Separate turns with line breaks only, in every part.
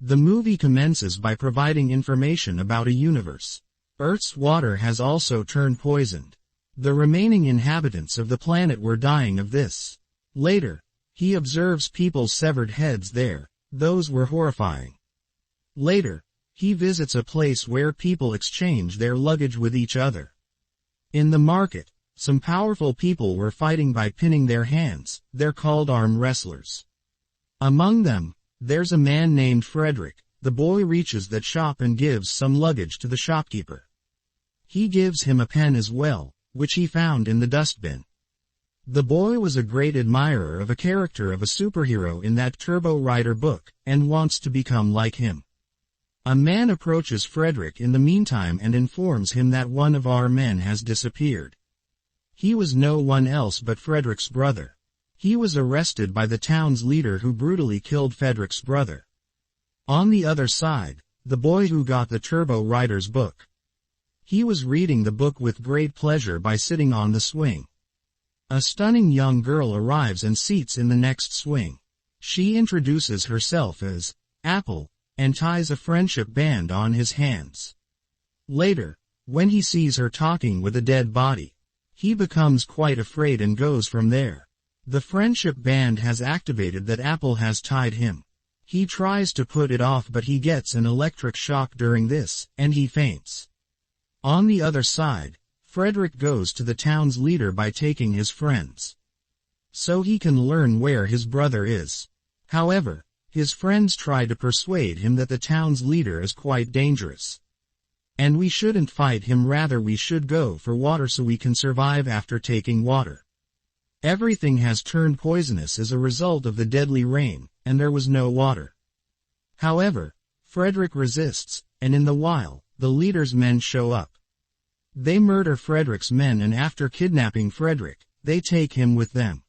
The movie commences by providing information about a universe. Earth's water has also turned poisoned. The remaining inhabitants of the planet were dying of this. Later, he observes people's severed heads there. Those were horrifying. Later, he visits a place where people exchange their luggage with each other. In the market, some powerful people were fighting by pinning their hands. They're called arm wrestlers. Among them, there's a man named Frederick. The boy reaches that shop and gives some luggage to the shopkeeper. He gives him a pen as well, which he found in the dustbin. The boy was a great admirer of a character of a superhero in that Turbo Rider book, and wants to become like him. A man approaches Frederick in the meantime and informs him that one of our men has disappeared. He was no one else but Frederick's brother. He was arrested by the town's leader who brutally killed Frederick's brother. On the other side, the boy who got the Turbo Rider's book. He was reading the book with great pleasure by sitting on the swing. A stunning young girl arrives and seats in the next swing. She introduces herself as Apple, and ties a friendship band on his hands. Later, when he sees her talking with a dead body, he becomes quite afraid and goes from there. The friendship band has activated that Apple has tied him. He tries to put it off but he gets an electric shock during this, and he faints. On the other side, Frederick goes to the town's leader by taking his friends, so he can learn where his brother is. However, his friends try to persuade him that the town's leader is quite dangerous. And we shouldn't fight him, rather we should go for water so we can survive after taking water. Everything has turned poisonous as a result of the deadly rain, and there was no water. However, Frederick resists, and in the while, the leader's men show up. They murder Frederick's men and after kidnapping Frederick, they take him with them.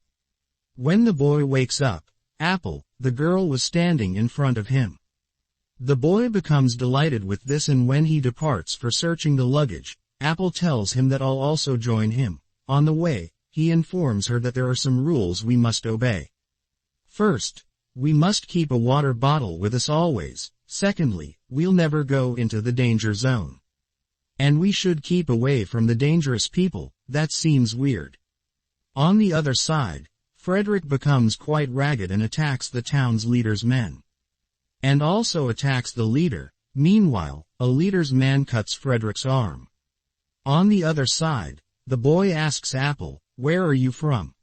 When the boy wakes up, Apple, the girl, was standing in front of him. The boy becomes delighted with this, and when he departs for searching the luggage, Apple tells him that I'll also join him. On the way, he informs her that there are some rules we must obey. First, we must keep a water bottle with us always. Secondly, we'll never go into the danger zone. And we should keep away from the dangerous people. That seems weird. On the other side, Frederick becomes quite ragged and attacks the town's leader's men. And also attacks the leader. Meanwhile, a leader's man cuts Frederick's arm. On the other side, the boy asks Apple, "Where are you from?"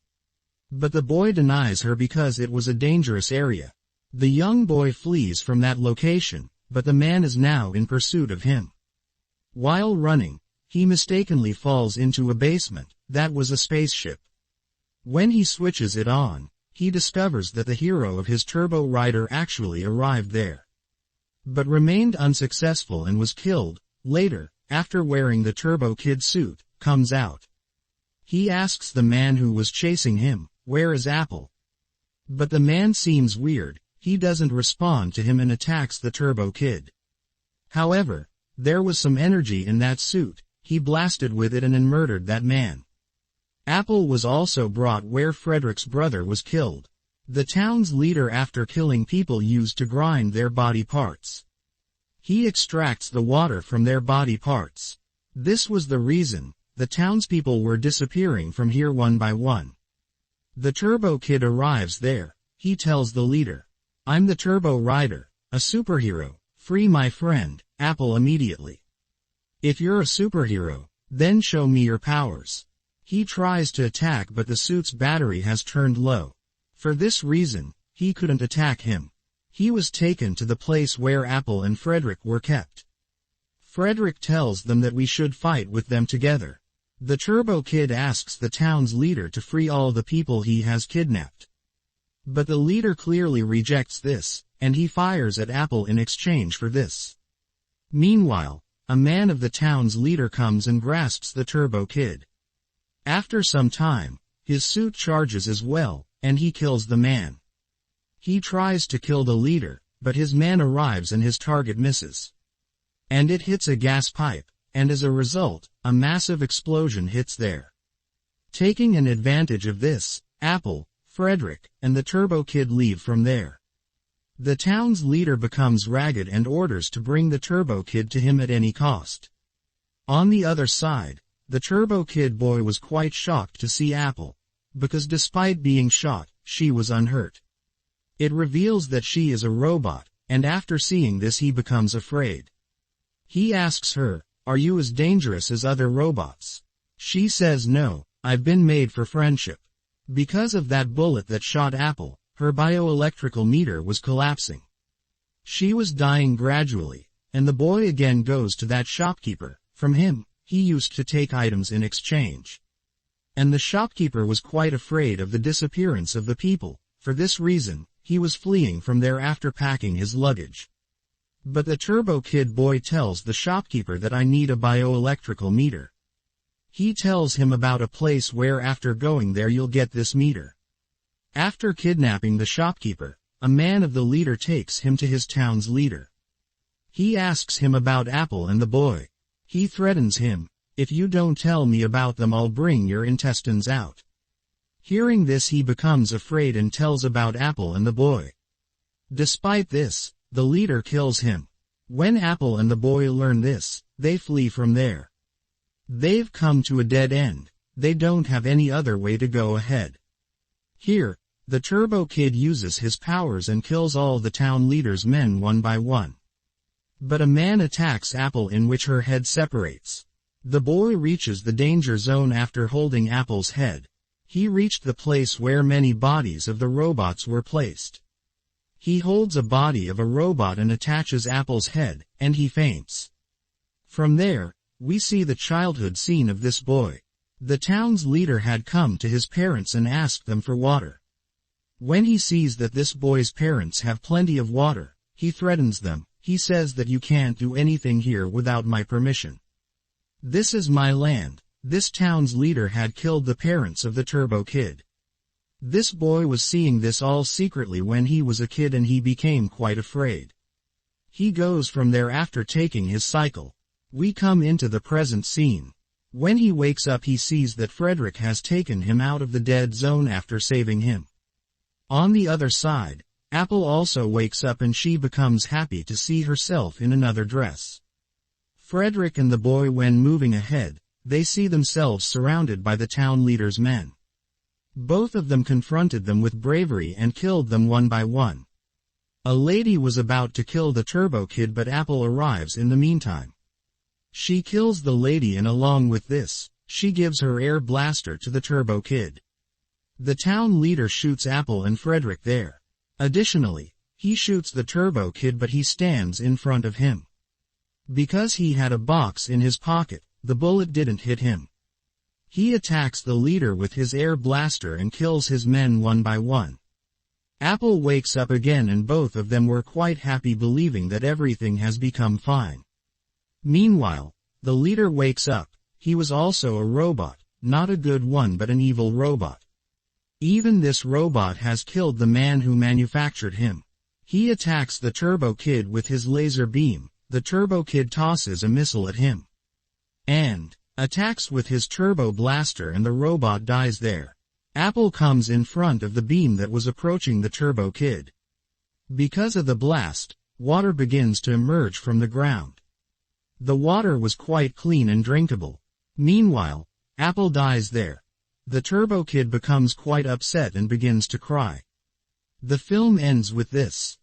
But the boy denies her because it was a dangerous area. The young boy flees from that location, but the man is now in pursuit of him. While running, he mistakenly falls into a basement. That was a spaceship. When he switches it on, he discovers that the hero of his Turbo Rider actually arrived there, but remained unsuccessful and was killed. Later, after wearing the Turbo Kid suit, comes out. He asks the man who was chasing him, "Where is Apple?" But the man seems weird. He doesn't respond to him and attacks the Turbo Kid. However, there was some energy in that suit. He blasted with it and then murdered that man. Apple was also brought where Frederick's brother was killed. The town's leader, after killing people, used to grind their body parts. He extracts the water from their body parts. This was the reason the townspeople were disappearing from here one by one. The Turbo Kid arrives there. He tells the leader, "I'm the Turbo Rider, a superhero. Free my friend, Apple, immediately. If you're a superhero, then show me your powers." He tries to attack, but the suit's battery has turned low. For this reason, he couldn't attack him. He was taken to the place where Apple and Frederick were kept. Frederick tells them that we should fight with them together. The Turbo Kid asks the town's leader to free all the people he has kidnapped. But the leader clearly rejects this, and he fires at Apple in exchange for this. Meanwhile, a man of the town's leader comes and grasps the Turbo Kid. After some time, his suit charges as well, and he kills the man. He tries to kill the leader, but his man arrives and his target misses. And it hits a gas pipe, and as a result, a massive explosion hits there. Taking an advantage of this, Apple, Frederick, and the Turbo Kid leave from there. The town's leader becomes ragged and orders to bring the Turbo Kid to him at any cost. On the other side, the Turbo Kid boy was quite shocked to see Apple, because despite being shot, she was unhurt. It reveals that she is a robot, and after seeing this he becomes afraid. He asks her, "Are you as dangerous as other robots?" She says no, "I've been made for friendship." Because of that bullet that shot Apple, her bioelectrical meter was collapsing. She was dying gradually, and the boy again goes to that shopkeeper. From him, he used to take items in exchange. And the shopkeeper was quite afraid of the disappearance of the people. For this reason, he was fleeing from there after packing his luggage. But the Turbo Kid boy tells the shopkeeper that I need a bioelectrical meter. He tells him about a place where after going there you'll get this meter. After kidnapping the shopkeeper, a man of the leader takes him to his town's leader. He asks him about Apple and the boy. He threatens him, "If you don't tell me about them I'll bring your intestines out." Hearing this he becomes afraid and tells about Apple and the boy. Despite this, the leader kills him. When Apple and the boy learn this, they flee from there. They've come to a dead end. They don't have any other way to go ahead. Here, the Turbo Kid uses his powers and kills all the town leader's men one by one. But a man attacks Apple in which her head separates. The boy reaches the danger zone after holding Apple's head. He reached the place where many bodies of the robots were placed. He holds a body of a robot and attaches Apple's head, and he faints. From there, we see the childhood scene of this boy. The town's leader had come to his parents and asked them for water. When he sees that this boy's parents have plenty of water, he threatens them. He says that you can't do anything here without my permission. This is my land. This town's leader had killed the parents of the Turbo Kid. This boy was seeing this all secretly when he was a kid and he became quite afraid. He goes from there after taking his cycle. We come into the present scene. When he wakes up he sees that Frederick has taken him out of the dead zone after saving him. On the other side, Apple also wakes up and she becomes happy to see herself in another dress. Frederick and the boy, when moving ahead, they see themselves surrounded by the town leader's men. Both of them confronted them with bravery and killed them one by one. A lady was about to kill the Turbo Kid but Apple arrives in the meantime. She kills the lady and along with this, she gives her air blaster to the Turbo Kid. The town leader shoots Apple and Frederick there. Additionally, he shoots the Turbo Kid but he stands in front of him. Because he had a box in his pocket, the bullet didn't hit him. He attacks the leader with his air blaster and kills his men one by one. Apple wakes up again and both of them were quite happy believing that everything has become fine. Meanwhile, the leader wakes up. He was also a robot, not a good one but an evil robot. Even this robot has killed the man who manufactured him. He attacks the Turbo Kid with his laser beam. The Turbo Kid tosses a missile at him and attacks with his turbo blaster and the robot dies there. Apple comes in front of the beam that was approaching the Turbo Kid. Because of the blast, water begins to emerge from the ground. The water was quite clean and drinkable. Meanwhile, Apple dies there. The Turbo Kid becomes quite upset and begins to cry. The film ends with this.